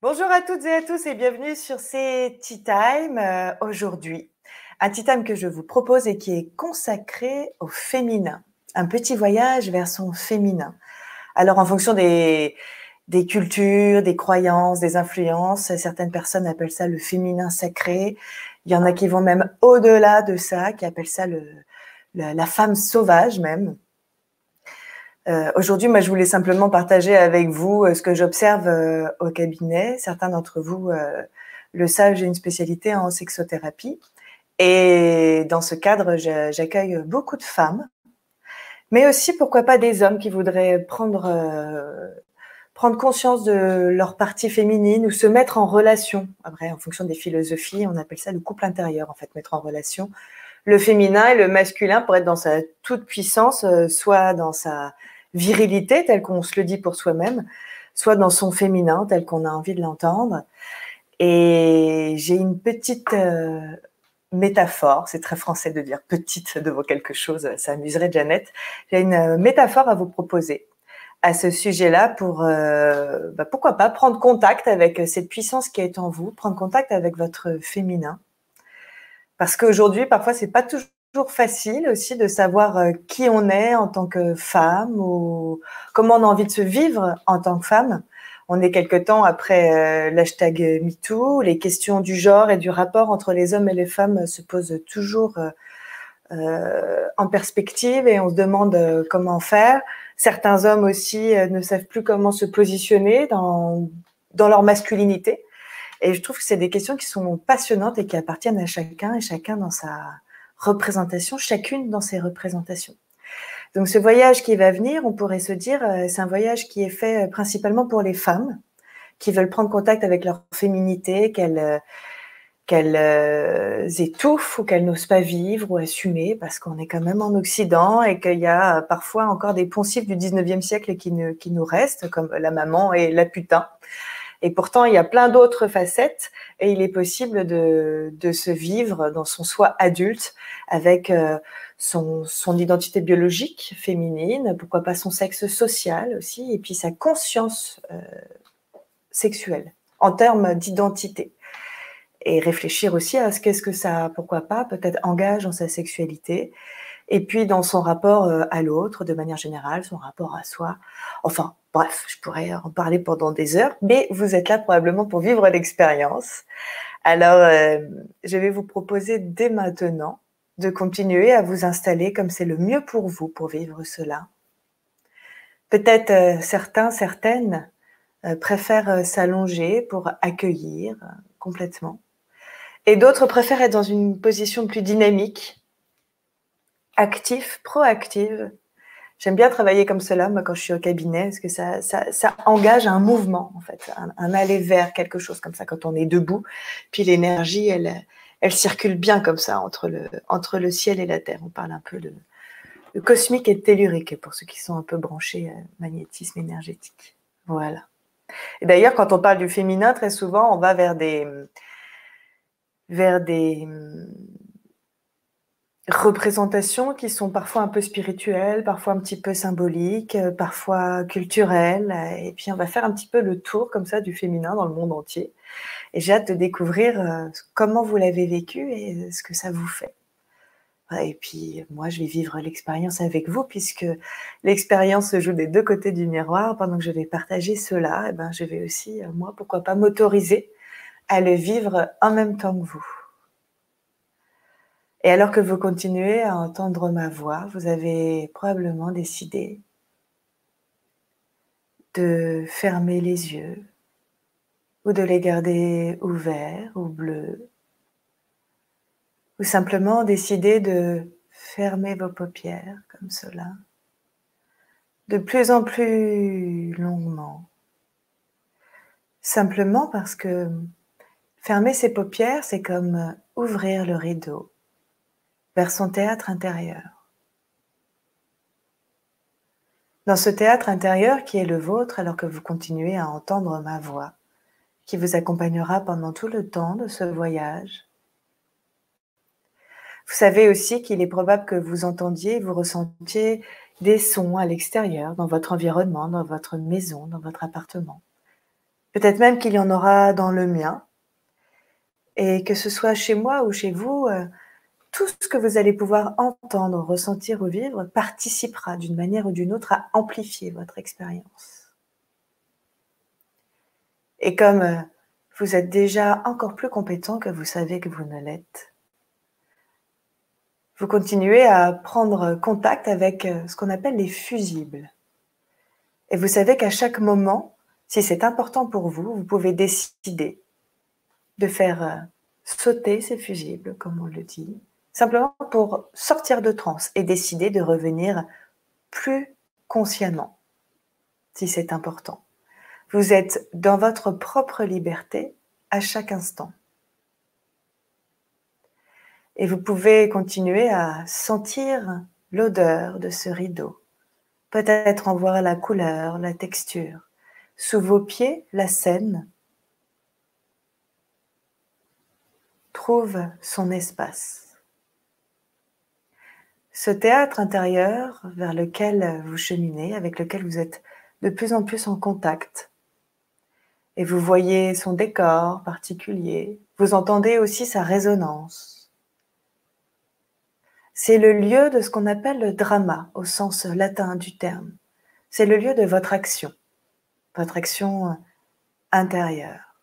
Bonjour à toutes et à tous et bienvenue sur ces Tea Time aujourd'hui. Un Tea Time que je vous propose et qui est consacré au féminin. Un petit voyage vers son féminin. Alors en fonction des cultures, des croyances, des influences, certaines personnes appellent ça le féminin sacré. Il y en a qui vont même au-delà de ça, qui appellent ça la femme sauvage même. Aujourd'hui, moi, je voulais simplement partager avec vous ce que j'observe au cabinet. Certains d'entre vous le savent, j'ai une spécialité en sexothérapie. Et dans ce cadre, j'accueille beaucoup de femmes, mais aussi, pourquoi pas, des hommes qui voudraient prendre conscience de leur partie féminine ou se mettre en relation. Après, en fonction des philosophies, on appelle ça le couple intérieur, en fait, mettre en relation le féminin et le masculin pour être dans sa toute puissance, soit dans sa virilité, tel qu'on se le dit pour soi-même, soit dans son féminin, tel qu'on a envie de l'entendre. Et j'ai une petite métaphore, c'est très français de dire petite devant quelque chose, ça amuserait Janet. J'ai une métaphore à vous proposer à ce sujet-là pour, pourquoi pas, prendre contact avec cette puissance qui est en vous, prendre contact avec votre féminin. Parce qu'aujourd'hui, parfois, c'est pas toujours facile aussi de savoir qui on est en tant que femme ou comment on a envie de se vivre en tant que femme. On est quelque temps après l'hashtag MeToo. Les questions du genre et du rapport entre les hommes et les femmes se posent toujours en perspective et on se demande comment faire. Certains hommes aussi ne savent plus comment se positionner dans leur masculinité. Et je trouve que c'est des questions qui sont passionnantes et qui appartiennent à chacun et chacun dans sa représentation, chacune dans ses représentations. Donc ce voyage qui va venir, on pourrait se dire, c'est un voyage qui est fait principalement pour les femmes qui veulent prendre contact avec leur féminité, qu'elles étouffent ou qu'elles n'osent pas vivre ou assumer parce qu'on est quand même en Occident et qu'il y a parfois encore des poncifs du 19e siècle qui nous restent, comme la maman et la putain. Et pourtant, il y a plein d'autres facettes et il est possible de se vivre dans son soi adulte avec son identité biologique féminine, pourquoi pas son sexe social aussi, et puis sa conscience sexuelle en termes d'identité. Et réfléchir aussi à qu'est-ce que ça, pourquoi pas, peut-être engage dans sa sexualité, et puis dans son rapport à l'autre, de manière générale, son rapport à soi. Enfin, bref, je pourrais en parler pendant des heures, mais vous êtes là probablement pour vivre l'expérience. Alors, je vais vous proposer dès maintenant de continuer à vous installer comme c'est le mieux pour vous pour vivre cela. Peut-être certains, certaines préfèrent s'allonger pour accueillir complètement. Et d'autres préfèrent être dans une position plus dynamique, active, proactive. J'aime bien travailler comme cela, moi, quand je suis au cabinet, parce que ça engage un mouvement, en fait, un aller vers quelque chose comme ça, quand on est debout. Puis l'énergie, elle circule bien comme ça, entre le ciel et la terre. On parle un peu de cosmique et de tellurique, pour ceux qui sont un peu branchés magnétisme énergétique. Voilà. Et d'ailleurs, quand on parle du féminin, très souvent, on va vers des représentations qui sont parfois un peu spirituelles, parfois un petit peu symboliques, parfois culturelles. Et puis, on va faire un petit peu le tour comme ça du féminin dans le monde entier. Et j'ai hâte de découvrir comment vous l'avez vécu et ce que ça vous fait. Et puis, moi, je vais vivre l'expérience avec vous puisque l'expérience se joue des deux côtés du miroir. Pendant que je vais partager cela, eh ben, je vais aussi, moi, pourquoi pas m'autoriser à le vivre en même temps que vous. Et alors que vous continuez à entendre ma voix, vous avez probablement décidé de fermer les yeux ou de les garder ouverts ou bleus, ou simplement décider de fermer vos paupières comme cela, de plus en plus longuement, simplement parce que fermer ses paupières, c'est comme ouvrir le rideau vers son théâtre intérieur. Dans ce théâtre intérieur qui est le vôtre, alors que vous continuez à entendre ma voix, qui vous accompagnera pendant tout le temps de ce voyage. Vous savez aussi qu'il est probable que vous entendiez, vous ressentiez des sons à l'extérieur, dans votre environnement, dans votre maison, dans votre appartement. Peut-être même qu'il y en aura dans le mien. Et que ce soit chez moi ou chez vous, tout ce que vous allez pouvoir entendre, ressentir ou vivre participera d'une manière ou d'une autre à amplifier votre expérience. Et comme vous êtes déjà encore plus compétent que vous savez que vous ne l'êtes, vous continuez à prendre contact avec ce qu'on appelle les fusibles. Et vous savez qu'à chaque moment, si c'est important pour vous, vous pouvez décider de faire sauter ces fusibles, comme on le dit, simplement pour sortir de transe et décider de revenir plus consciemment, si c'est important. Vous êtes dans votre propre liberté à chaque instant. Et vous pouvez continuer à sentir l'odeur de ce rideau, peut-être en voir la couleur, la texture. Sous vos pieds, la scène trouve son espace. Ce théâtre intérieur vers lequel vous cheminez, avec lequel vous êtes de plus en plus en contact, et vous voyez son décor particulier, vous entendez aussi sa résonance. C'est le lieu de ce qu'on appelle le drama, au sens latin du terme. C'est le lieu de votre action intérieure,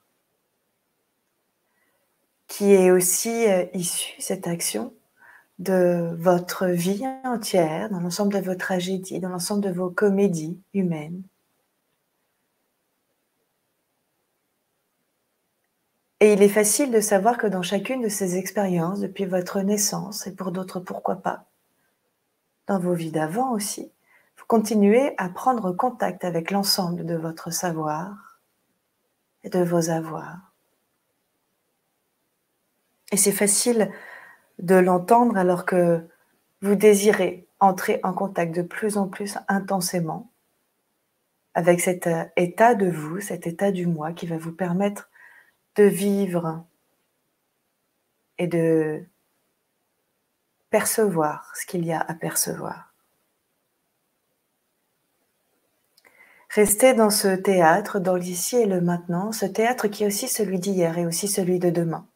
qui est aussi issue, cette action, de votre vie entière, dans l'ensemble de vos tragédies, dans l'ensemble de vos comédies humaines. Et il est facile de savoir que dans chacune de ces expériences, depuis votre naissance, et pour d'autres pourquoi pas, dans vos vies d'avant aussi, vous continuez à prendre contact avec l'ensemble de votre savoir et de vos avoirs. Et c'est facile de l'entendre alors que vous désirez entrer en contact de plus en plus intensément avec cet état de vous, cet état du moi qui va vous permettre de vivre et de percevoir ce qu'il y a à percevoir. Restez dans ce théâtre, dans l'ici et le maintenant, ce théâtre qui est aussi celui d'hier et aussi celui de demain.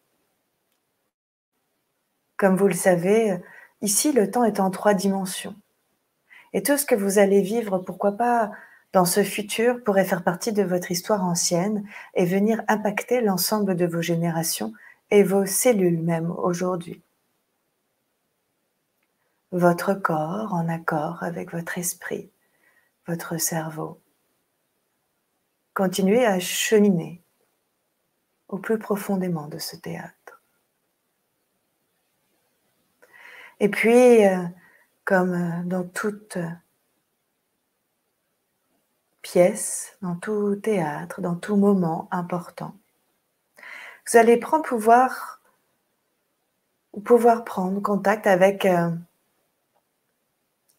Comme vous le savez, ici le temps est en 3 dimensions. Et tout ce que vous allez vivre, pourquoi pas dans ce futur, pourrait faire partie de votre histoire ancienne et venir impacter l'ensemble de vos générations et vos cellules même aujourd'hui. Votre corps en accord avec votre esprit, votre cerveau. Continuez à cheminer au plus profondément de ce théâtre. Et puis, comme dans toute pièce, dans tout théâtre, dans tout moment important, vous allez pouvoir prendre contact avec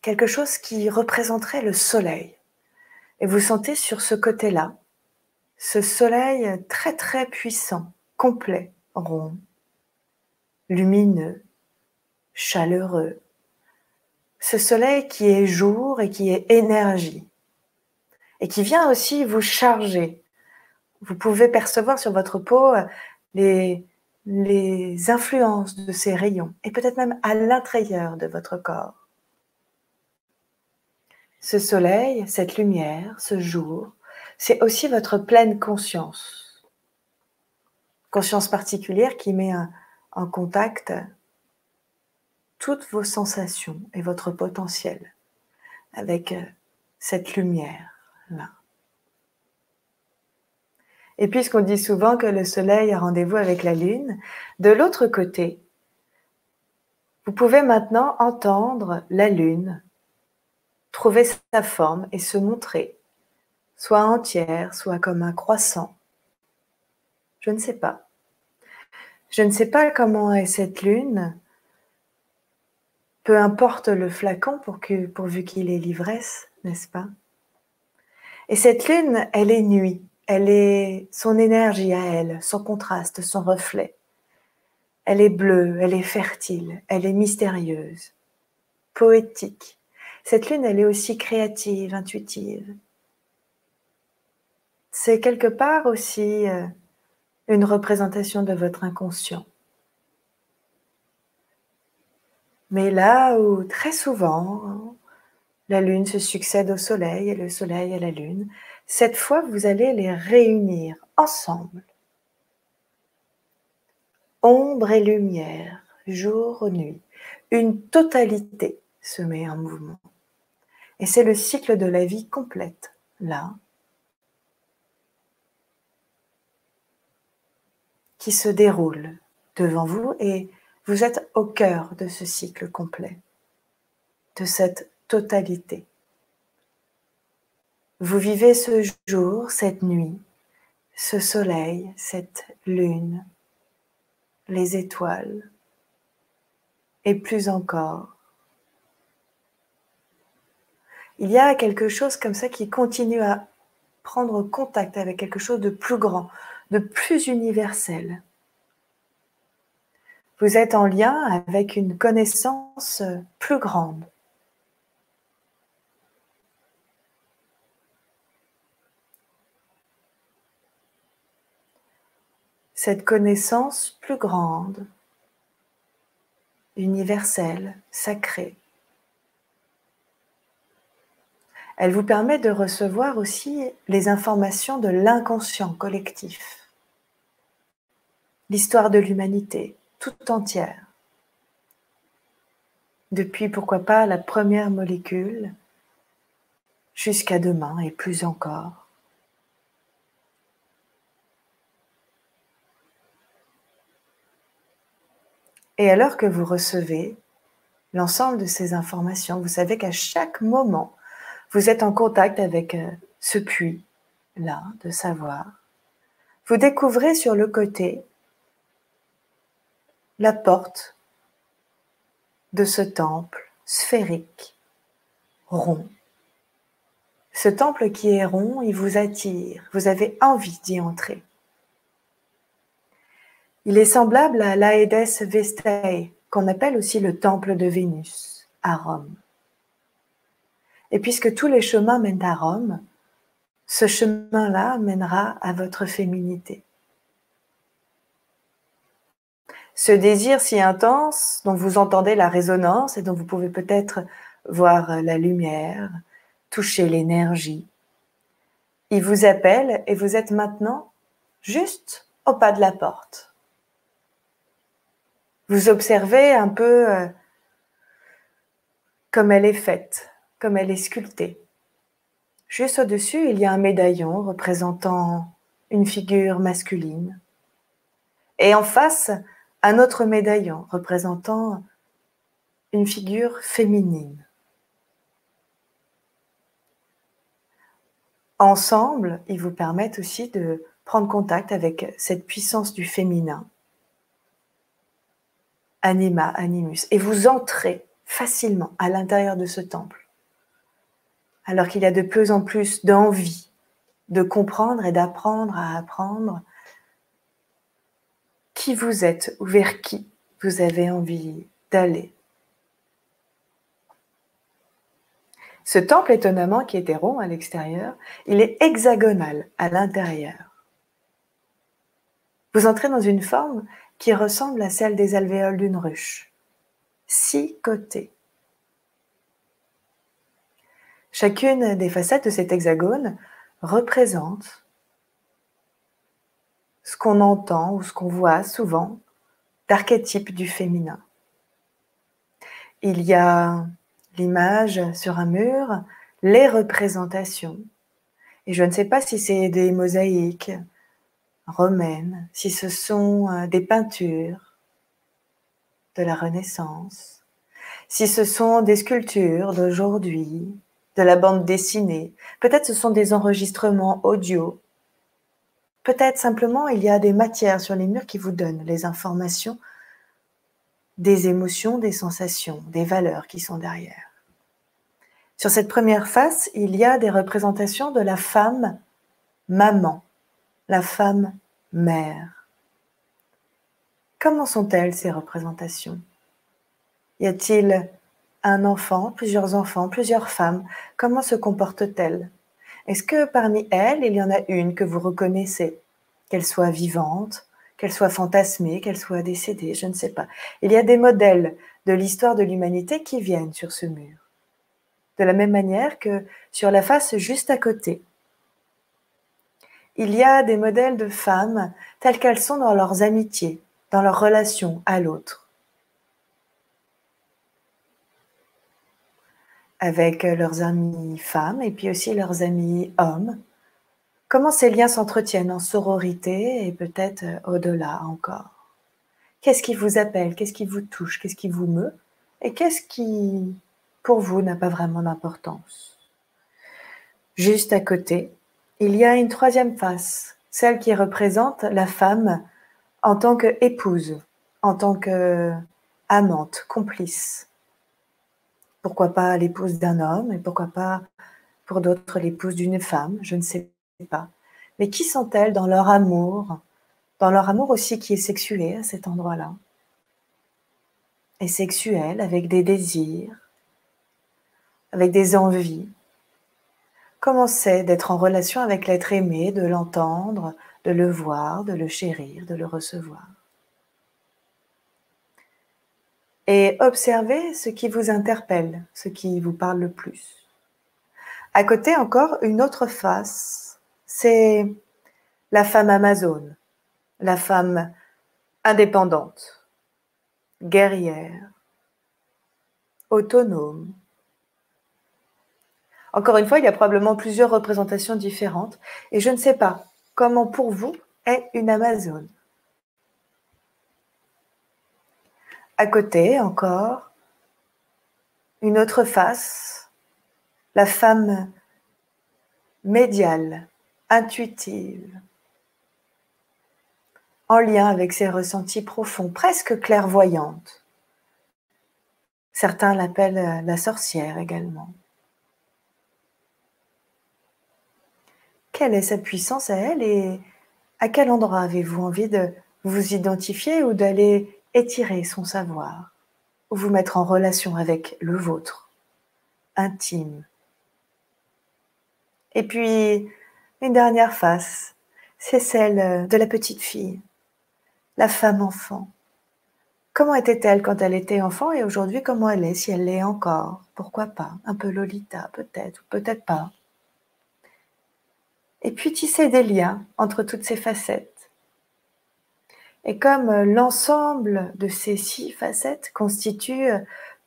quelque chose qui représenterait le soleil. Et vous sentez sur ce côté-là, ce soleil très très puissant, complet, rond, lumineux, chaleureux. Ce soleil qui est jour et qui est énergie. Et qui vient aussi vous charger. Vous pouvez percevoir sur votre peau les influences de ces rayons, et peut-être même à l'intérieur de votre corps. Ce soleil, cette lumière, ce jour, c'est aussi votre pleine conscience. Conscience particulière qui met en contact toutes vos sensations et votre potentiel avec cette lumière-là. Et puisqu'on dit souvent que le soleil a rendez-vous avec la lune, de l'autre côté, vous pouvez maintenant entendre la lune trouver sa forme et se montrer, soit entière, soit comme un croissant. Je ne sais pas. Je ne sais pas comment est cette lune, peu importe le flacon pourvu qu'il ait l'ivresse, n'est-ce pas? Et cette lune, elle est nuit, elle est son énergie à elle, son contraste, son reflet. Elle est bleue, elle est fertile, elle est mystérieuse, poétique. Cette lune, elle est aussi créative, intuitive. c'est quelque part aussi une représentation de votre inconscient. Mais là où très souvent, la lune se succède au soleil et le soleil à la lune, cette fois vous allez les réunir ensemble. Ombre et lumière, jour, nuit, une totalité se met en mouvement. Et c'est le cycle de la vie complète, là, qui se déroule devant vous et vous êtes au cœur de ce cycle complet, de cette totalité. Vous vivez ce jour, cette nuit, ce soleil, cette lune, les étoiles, et plus encore. Il y a quelque chose comme ça qui continue à prendre contact avec quelque chose de plus grand, de plus universel. Vous êtes en lien avec une connaissance plus grande. Cette connaissance plus grande, universelle, sacrée, elle vous permet de recevoir aussi les informations de l'inconscient collectif, l'histoire de l'humanité toute entière, depuis pourquoi pas la première molécule jusqu'à demain et plus encore. Et alors que vous recevez l'ensemble de ces informations, vous savez qu'à chaque moment, vous êtes en contact avec ce puits-là de savoir. Vous découvrez sur le côté la porte de ce temple sphérique, rond. Ce temple qui est rond, il vous attire, vous avez envie d'y entrer. Il est semblable à l'Aedes Vestae, qu'on appelle aussi le temple de Vénus, à Rome. Et puisque tous les chemins mènent à Rome, ce chemin-là mènera à votre féminité. Ce désir si intense dont vous entendez la résonance et dont vous pouvez peut-être voir la lumière, toucher l'énergie, il vous appelle et vous êtes maintenant juste au pas de la porte. Vous observez un peu comme elle est faite, comme elle est sculptée. Juste au-dessus, il y a un médaillon représentant une figure masculine. Et en face, un autre médaillon représentant une figure féminine. Ensemble, ils vous permettent aussi de prendre contact avec cette puissance du féminin, anima, animus, et vous entrez facilement à l'intérieur de ce temple, alors qu'il y a de plus en plus d'envie de comprendre et d'apprendre à apprendre qui vous êtes ou vers qui vous avez envie d'aller. Ce temple, étonnamment, qui était rond à l'extérieur, il est hexagonal à l'intérieur. Vous entrez dans une forme qui ressemble à celle des alvéoles d'une ruche. 6 côtés. Chacune des facettes de cet hexagone représente ce qu'on entend ou ce qu'on voit souvent d'archétype du féminin. Il y a l'image sur un mur, les représentations. Et je ne sais pas si c'est des mosaïques romaines, si ce sont des peintures de la Renaissance, si ce sont des sculptures d'aujourd'hui, de la bande dessinée, peut-être ce sont des enregistrements audio, peut-être simplement il y a des matières sur les murs qui vous donnent les informations des émotions, des sensations, des valeurs qui sont derrière. Sur cette première face, il y a des représentations de la femme maman, la femme mère. Comment sont-elles ces représentations? Y a-t-il un enfant, plusieurs femmes? Comment se comportent-elles? Est-ce que parmi elles, il y en a une que vous reconnaissez, qu'elle soit vivante, qu'elle soit fantasmée, qu'elle soit décédée, je ne sais pas. Il y a des modèles de l'histoire de l'humanité qui viennent sur ce mur. De la même manière que sur la face juste à côté, il y a des modèles de femmes telles qu'elles sont dans leurs amitiés, dans leur relation à l'autre, avec leurs amis femmes et puis aussi leurs amis hommes. Comment ces liens s'entretiennent en sororité et peut-être au-delà encore. Qu'est-ce qui vous appelle? Qu'est-ce qui vous touche? Qu'est-ce qui vous meut? Et qu'est-ce qui, pour vous, n'a pas vraiment d'importance? Juste à côté, il y a une troisième face, celle qui représente la femme en tant qu'épouse, en tant qu'amante, complice. Pourquoi pas l'épouse d'un homme et pourquoi pas pour d'autres l'épouse d'une femme, je ne sais pas. Mais qui sont-elles dans leur amour aussi qui est sexué à cet endroit-là? Et sexuel avec des désirs, avec des envies. Comment c'est d'être en relation avec l'être aimé, de l'entendre, de le voir, de le chérir, de le recevoir? Et observez ce qui vous interpelle, ce qui vous parle le plus. À côté encore, une autre face, c'est la femme amazone, la femme indépendante, guerrière, autonome. Encore une fois, il y a probablement plusieurs représentations différentes et je ne sais pas comment pour vous est une amazone. À côté encore, une autre face, la femme médiale, intuitive, en lien avec ses ressentis profonds, presque clairvoyante. Certains l'appellent la sorcière également. Quelle est sa puissance à elle et à quel endroit avez-vous envie de vous identifier ou d'aller étirer son savoir ou vous mettre en relation avec le vôtre, intime? Et puis, une dernière face, c'est celle de la petite fille, la femme enfant. Comment était-elle quand elle était enfant et aujourd'hui comment elle est, si elle l'est encore? Pourquoi pas? Un peu Lolita peut-être ou peut-être pas. Et puis tisser des liens entre toutes ces facettes. Et comme l'ensemble de ces 6 facettes constitue,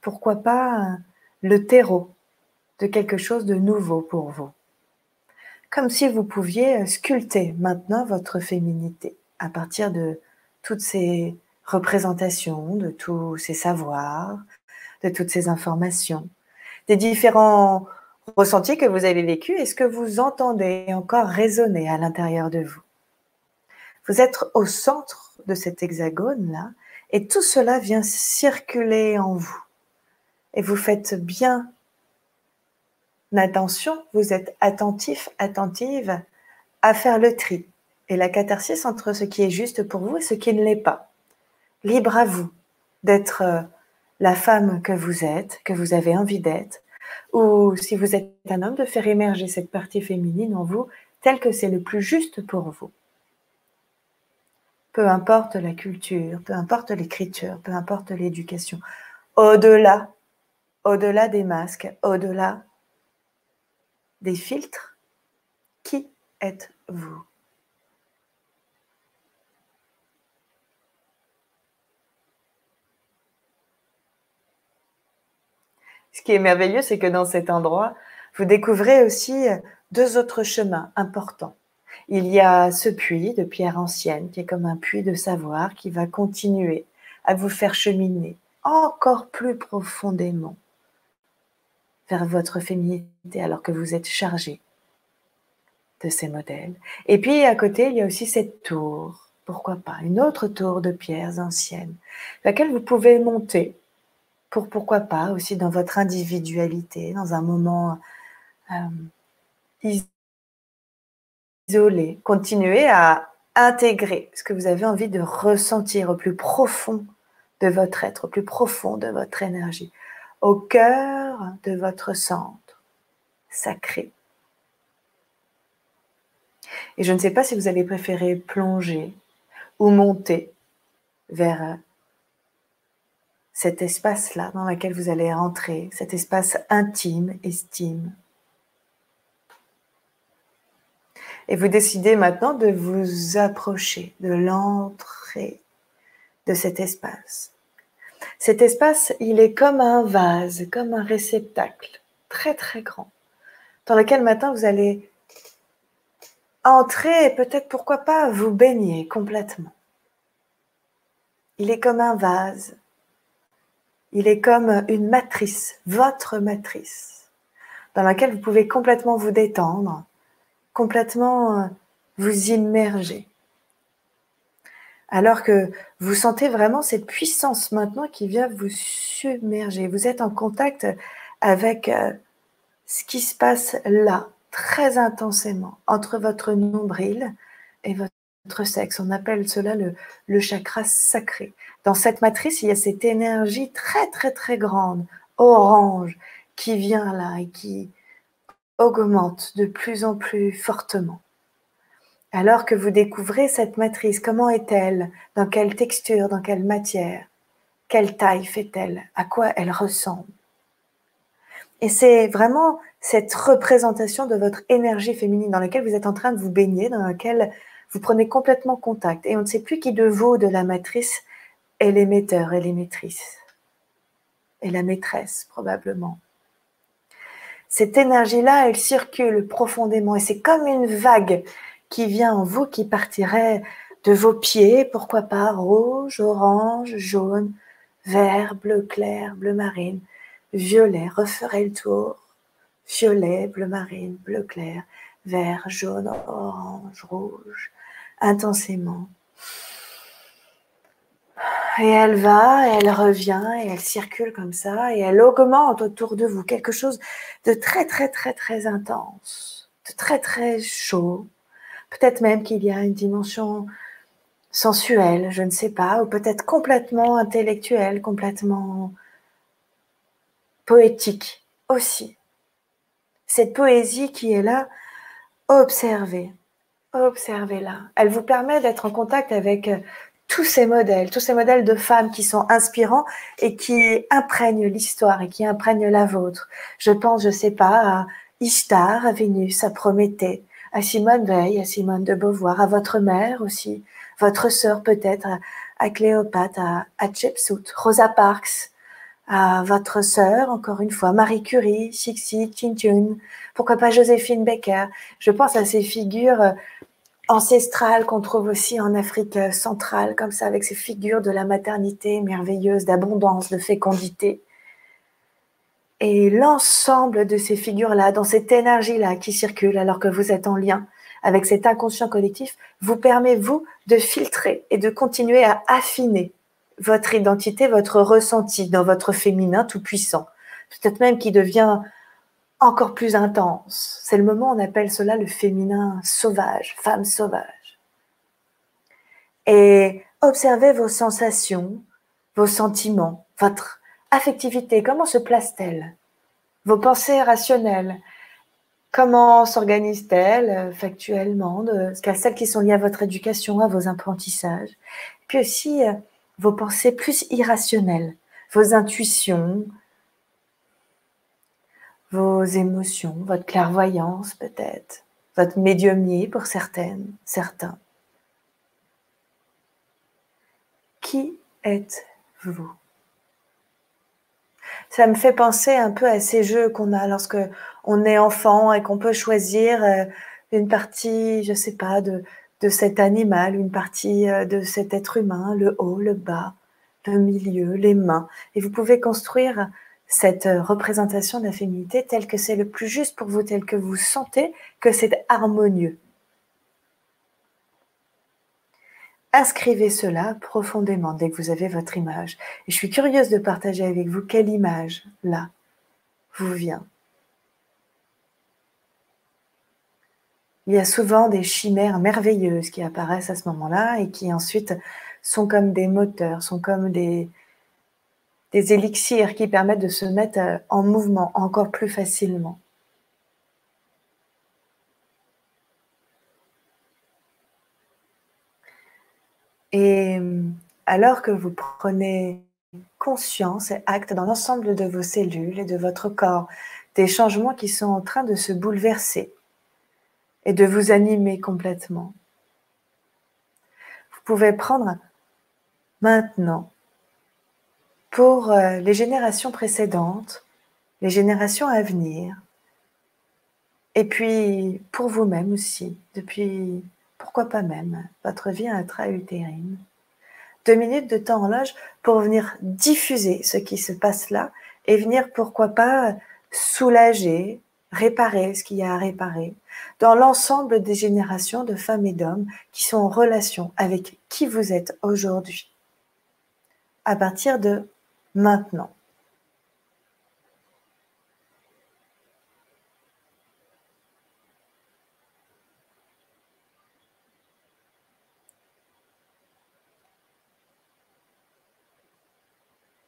pourquoi pas, le terreau de quelque chose de nouveau pour vous. Comme si vous pouviez sculpter maintenant votre féminité à partir de toutes ces représentations, de tous ces savoirs, de toutes ces informations, des différents ressentis que vous avez vécus et ce que vous entendez encore résonner à l'intérieur de vous. Vous êtes au centre de cet hexagone-là et tout cela vient circuler en vous. Et vous faites bien attention, vous êtes attentif, attentive à faire le tri et la catharsis entre ce qui est juste pour vous et ce qui ne l'est pas. Libre à vous d'être la femme que vous avez envie d'être, ou si vous êtes un homme, de faire émerger cette partie féminine en vous telle que c'est le plus juste pour vous. Peu importe la culture, peu importe l'écriture, peu importe l'éducation, au-delà des masques, au-delà des filtres, qui êtes-vous? Ce qui est merveilleux, c'est que dans cet endroit, vous découvrez aussi 2 autres chemins importants. Il y a ce puits de pierre ancienne qui est comme un puits de savoir qui va continuer à vous faire cheminer encore plus profondément vers votre féminité alors que vous êtes chargé de ces modèles. Et puis à côté, il y a aussi cette tour, pourquoi pas, une autre tour de pierres anciennes, laquelle vous pouvez monter pour, pourquoi pas, aussi dans votre individualité, dans un moment isolé, continuer à intégrer ce que vous avez envie de ressentir au plus profond de votre être, au plus profond de votre énergie, au cœur de votre centre sacré. Et je ne sais pas si vous allez préférer plonger ou monter vers cet espace-là dans lequel vous allez rentrer, cet espace intime, estime. Et vous décidez maintenant de vous approcher de l'entrée de cet espace. Cet espace, il est comme un vase, comme un réceptacle très très grand, dans lequel maintenant vous allez entrer et peut-être pourquoi pas vous baigner complètement. Il est comme un vase, il est comme une matrice, votre matrice, dans laquelle vous pouvez complètement vous détendre, complètement vous immerger. Alors que vous sentez vraiment cette puissance maintenant qui vient vous submerger. Vous êtes en contact avec ce qui se passe là, très intensément, entre votre nombril et votre sexe. On appelle cela le chakra sacré. Dans cette matrice, il y a cette énergie très, très, très grande, orange, qui vient là et qui augmente de plus en plus fortement. Alors que vous découvrez cette matrice, comment est-elle? Dans quelle texture? Dans quelle matière? Quelle taille fait-elle? À quoi elle ressemble? Et c'est vraiment cette représentation de votre énergie féminine dans laquelle vous êtes en train de vous baigner, dans laquelle vous prenez complètement contact. Et on ne sait plus qui de vous, de la matrice, est l'émetteur et l'émettrice. Et la maîtresse, probablement. Cette énergie-là, elle circule profondément et c'est comme une vague qui vient en vous, qui partirait de vos pieds, pourquoi pas rouge, orange, jaune, vert, bleu clair, bleu marine, violet, referez le tour, violet, bleu marine, bleu clair, vert, jaune, orange, rouge, intensément. Et elle va, et elle revient, et elle circule comme ça, et elle augmente autour de vous quelque chose de très, très, très, très intense, de très, très chaud. Peut-être même qu'il y a une dimension sensuelle, je ne sais pas, ou peut-être complètement intellectuelle, complètement poétique aussi. Cette poésie qui est là, observez-la. Elle vous permet d'être en contact avec tous ces modèles de femmes qui sont inspirants et qui imprègnent l'histoire et qui imprègnent la vôtre. Je pense, je sais pas, à Ishtar, à Vénus, à Prométhée, à Simone Veil, à Simone de Beauvoir, à votre mère aussi, votre sœur peut-être, à Cléopâtre, à Hatshepsut, Rosa Parks, à votre sœur, encore une fois, Marie Curie, Cixi, Chin-Chun, pourquoi pas Joséphine Baker. Je pense à ces figures ancestrales qu'on trouve aussi en Afrique centrale, comme ça, avec ces figures de la maternité merveilleuse, d'abondance, de fécondité. Et l'ensemble de ces figures-là, dans cette énergie-là qui circule alors que vous êtes en lien avec cet inconscient collectif, vous permet, vous, de filtrer et de continuer à affiner votre identité, votre ressenti dans votre féminin tout-puissant. Peut-être même qui devient encore plus intense. C'est le moment, on appelle cela le féminin sauvage, femme sauvage. Et observez vos sensations, vos sentiments, votre affectivité, comment se place-t-elle? Vos pensées rationnelles, comment s'organisent-elles factuellement, celles qui sont liées à votre éducation, à vos apprentissages? Puis aussi vos pensées plus irrationnelles, vos intuitions, vos émotions, votre clairvoyance peut-être, votre médiumnie pour certaines, certains. Qui êtes-vous? Ça me fait penser un peu à ces jeux qu'on a lorsque on est enfant et qu'on peut choisir une partie, je sais pas, de cet animal, une partie de cet être humain, le haut, le bas, le milieu, les mains. Et vous pouvez construire cette représentation de la féminité telle que c'est le plus juste pour vous, tel que vous sentez que c'est harmonieux. Inscrivez cela profondément dès que vous avez votre image. Et je suis curieuse de partager avec vous quelle image, là, vous vient. Il y a souvent des chimères merveilleuses qui apparaissent à ce moment-là et qui ensuite sont comme des moteurs, sont comme des élixirs qui permettent de se mettre en mouvement encore plus facilement. Et alors que vous prenez conscience et acte dans l'ensemble de vos cellules et de votre corps, des changements qui sont en train de se bouleverser et de vous animer complètement, vous pouvez prendre maintenant pour les générations précédentes, les générations à venir, et puis pour vous-même aussi, depuis, pourquoi pas même, votre vie intra-utérine. 2 minutes de temps horloge pour venir diffuser ce qui se passe là et venir, pourquoi pas, soulager, réparer ce qu'il y a à réparer dans l'ensemble des générations de femmes et d'hommes qui sont en relation avec qui vous êtes aujourd'hui, à partir de maintenant.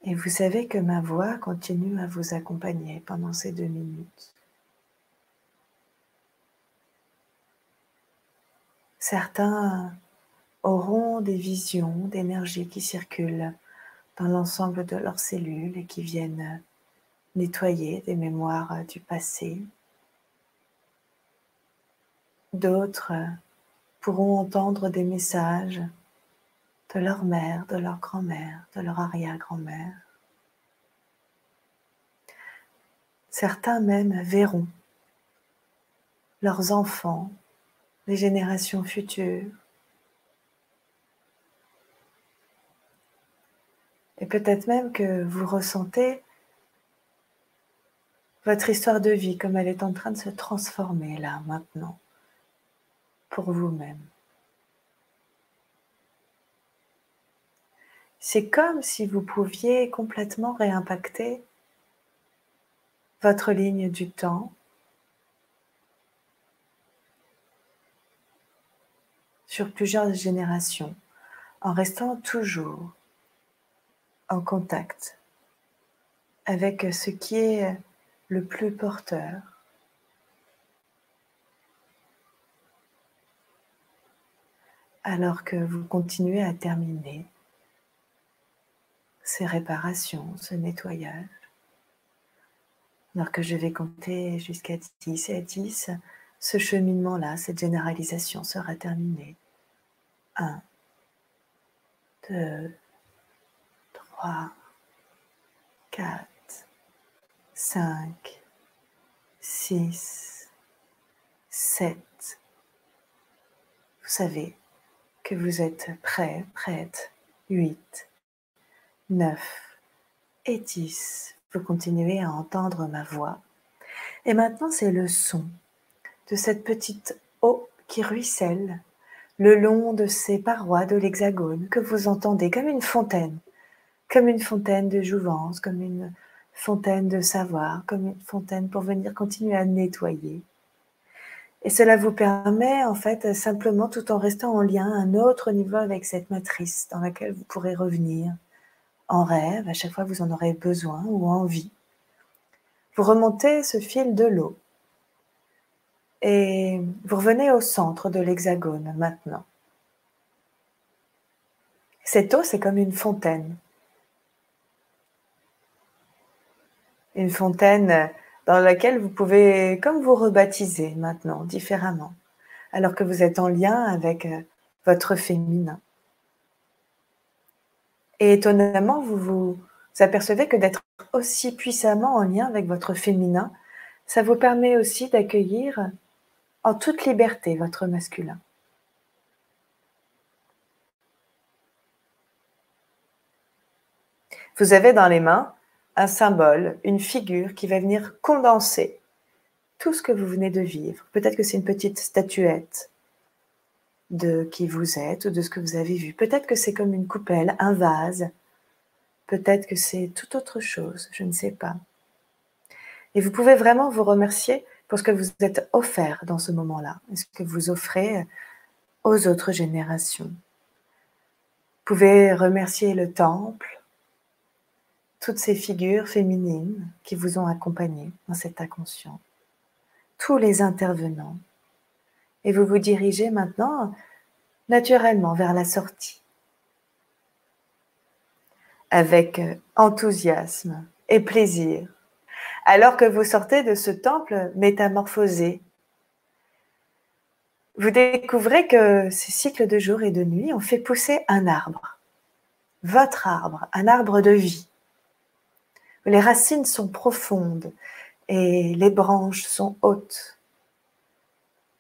Et vous savez que ma voix continue à vous accompagner pendant ces 2 minutes. Certains auront des visions d'énergie qui circulent dans l'ensemble de leurs cellules et qui viennent nettoyer des mémoires du passé. D'autres pourront entendre des messages de leur mère, de leur grand-mère, de leur arrière-grand-mère. Certains même verront leurs enfants, les générations futures. Et peut-être même que vous ressentez votre histoire de vie comme elle est en train de se transformer là, maintenant, pour vous-même. C'est comme si vous pouviez complètement réimpacter votre ligne du temps sur plusieurs générations, en restant toujours en contact avec ce qui est le plus porteur. Alors que vous continuez à terminer ces réparations, ce nettoyage. Alors que je vais compter jusqu'à 10 et à 10, ce cheminement-là, cette généralisation sera terminée. 1, 2, 3, 4, 5, 6, 7. Vous savez que vous êtes prêt, prête. 8, 9 et 10. Vous continuez à entendre ma voix. Et maintenant, c'est le son de cette petite eau qui ruisselle le long de ces parois de l'hexagone que vous entendez comme une fontaine de jouvence, comme une fontaine de savoir, comme une fontaine pour venir continuer à nettoyer. Et cela vous permet, en fait, simplement, tout en restant en lien à un autre niveau avec cette matrice dans laquelle vous pourrez revenir en rêve, à chaque fois que vous en aurez besoin ou envie. Vous remontez ce fil de l'eau et vous revenez au centre de l'hexagone maintenant. Cette eau, c'est comme une fontaine. Une fontaine dans laquelle vous pouvez, comme vous rebaptiser maintenant, différemment, alors que vous êtes en lien avec votre féminin. Et étonnamment, vous vous apercevez que d'être aussi puissamment en lien avec votre féminin, ça vous permet aussi d'accueillir en toute liberté votre masculin. Vous avez dans les mains un symbole, une figure qui va venir condenser tout ce que vous venez de vivre. Peut-être que c'est une petite statuette de qui vous êtes ou de ce que vous avez vu. Peut-être que c'est comme une coupelle, un vase. Peut-être que c'est toute autre chose, je ne sais pas. Et vous pouvez vraiment vous remercier pour ce que vous êtes offert dans ce moment-là, et ce que vous offrez aux autres générations. Vous pouvez remercier le temple, toutes ces figures féminines qui vous ont accompagné dans cet inconscient, tous les intervenants. Et vous vous dirigez maintenant naturellement vers la sortie. avec enthousiasme et plaisir, alors que vous sortez de ce temple métamorphosé. Vous découvrez que ces cycles de jour et de nuit ont fait pousser un arbre, votre arbre, un arbre de vie. Les racines sont profondes et les branches sont hautes.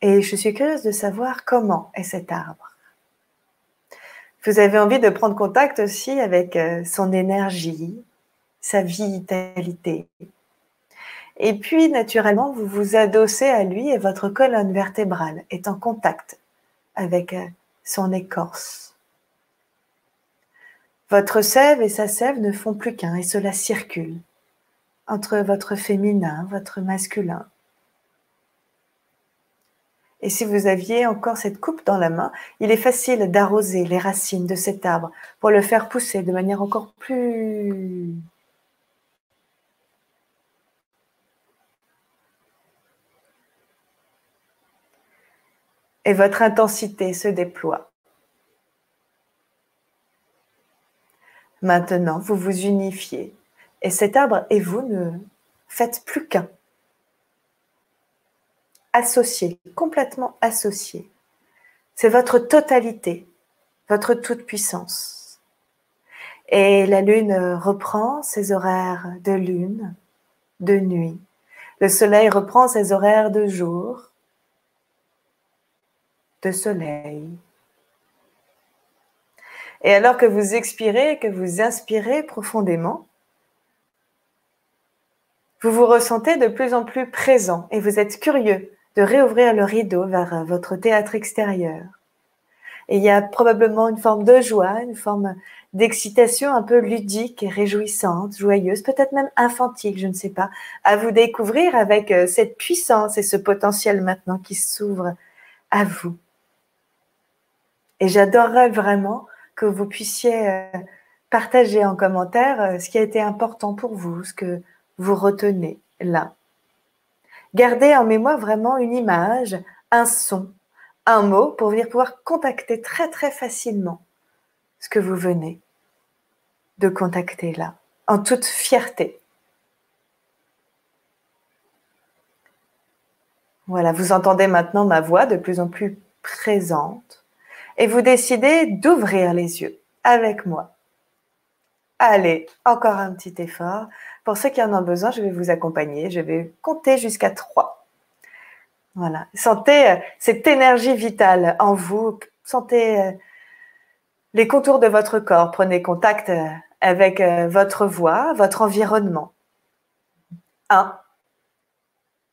Et je suis curieuse de savoir comment est cet arbre. Vous avez envie de prendre contact aussi avec son énergie, sa vitalité. Et puis, naturellement, vous vous adossez à lui et votre colonne vertébrale est en contact avec son écorce. Votre sève et sa sève ne font plus qu'un et cela circule entre votre féminin, votre masculin. Et si vous aviez encore cette coupe dans la main, il est facile d'arroser les racines de cet arbre pour le faire pousser de manière encore plus... Et votre intensité se déploie. Maintenant, vous vous unifiez. Et cet arbre et vous ne faites plus qu'un. Associé, complètement associé. C'est votre totalité, votre toute-puissance. Et la lune reprend ses horaires de lune, de nuit. Le soleil reprend ses horaires de jour, de soleil. Et alors que vous expirez, que vous inspirez profondément, vous vous ressentez de plus en plus présent et vous êtes curieux de réouvrir le rideau vers votre théâtre extérieur. Et il y a probablement une forme de joie, une forme d'excitation un peu ludique et réjouissante, joyeuse, peut-être même infantile, je ne sais pas, à vous découvrir avec cette puissance et ce potentiel maintenant qui s'ouvre à vous. Et j'adorerais vraiment que vous puissiez partager en commentaire ce qui a été important pour vous, ce que vous retenez là. Gardez en mémoire vraiment une image, un son, un mot pour venir pouvoir contacter très très facilement ce que vous venez de contacter là, en toute fierté. Voilà, vous entendez maintenant ma voix de plus en plus présente et vous décidez d'ouvrir les yeux avec moi. Allez, encore un petit effort. Pour ceux qui en ont besoin, je vais vous accompagner. Je vais compter jusqu'à 3. Voilà. Sentez cette énergie vitale en vous. Sentez les contours de votre corps. Prenez contact avec votre voix, votre environnement. 1,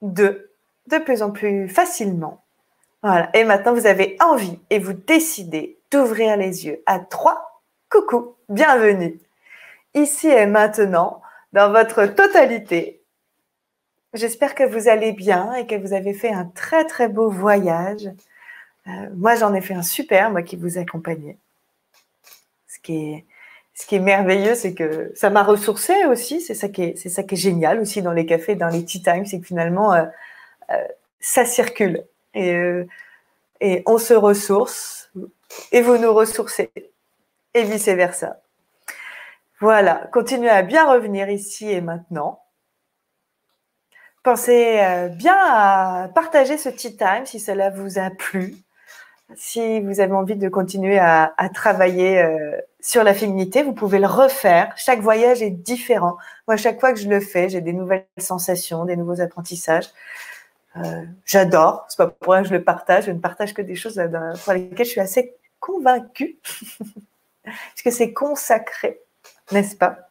2, de plus en plus facilement. Voilà. Et maintenant, vous avez envie et vous décidez d'ouvrir les yeux. À 3, coucou, bienvenue. Ici et maintenant, dans votre totalité. J'espère que vous allez bien et que vous avez fait un très très beau voyage. Moi, j'en ai fait un super, moi qui vous accompagnais. Ce qui est merveilleux, c'est que ça m'a ressourcée aussi. C'est ça qui est génial aussi dans les cafés, dans les tea times, c'est que finalement, ça circule. Et on se ressource et vous nous ressourcez. Et vice-versa. Voilà, continuez à bien revenir ici et maintenant. Pensez bien à partager ce tea time si cela vous a plu. Si vous avez envie de continuer à travailler sur la féminité, vous pouvez le refaire. Chaque voyage est différent. Moi, chaque fois que je le fais, j'ai des nouvelles sensations, des nouveaux apprentissages. J'adore. C'est pas pour rien que je le partage. Je ne partage que des choses pour lesquelles je suis assez convaincue. Parce que c'est consacré, n'est-ce pas?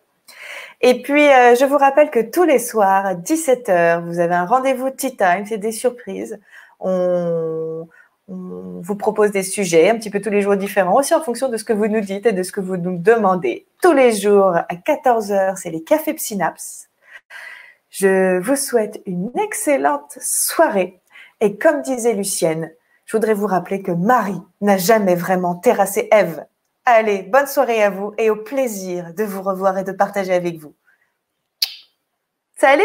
Et puis, je vous rappelle que tous les soirs, à 17h, vous avez un rendez-vous Tea Time, c'est des surprises. On vous propose des sujets un petit peu tous les jours différents, aussi en fonction de ce que vous nous dites et de ce que vous nous demandez. Tous les jours, à 14h, c'est les Cafés Psynaps. Je vous souhaite une excellente soirée. Et comme disait Lucienne, je voudrais vous rappeler que Marie n'a jamais vraiment terrassé Ève. Allez, bonne soirée à vous et au plaisir de vous revoir et de partager avec vous. Salut!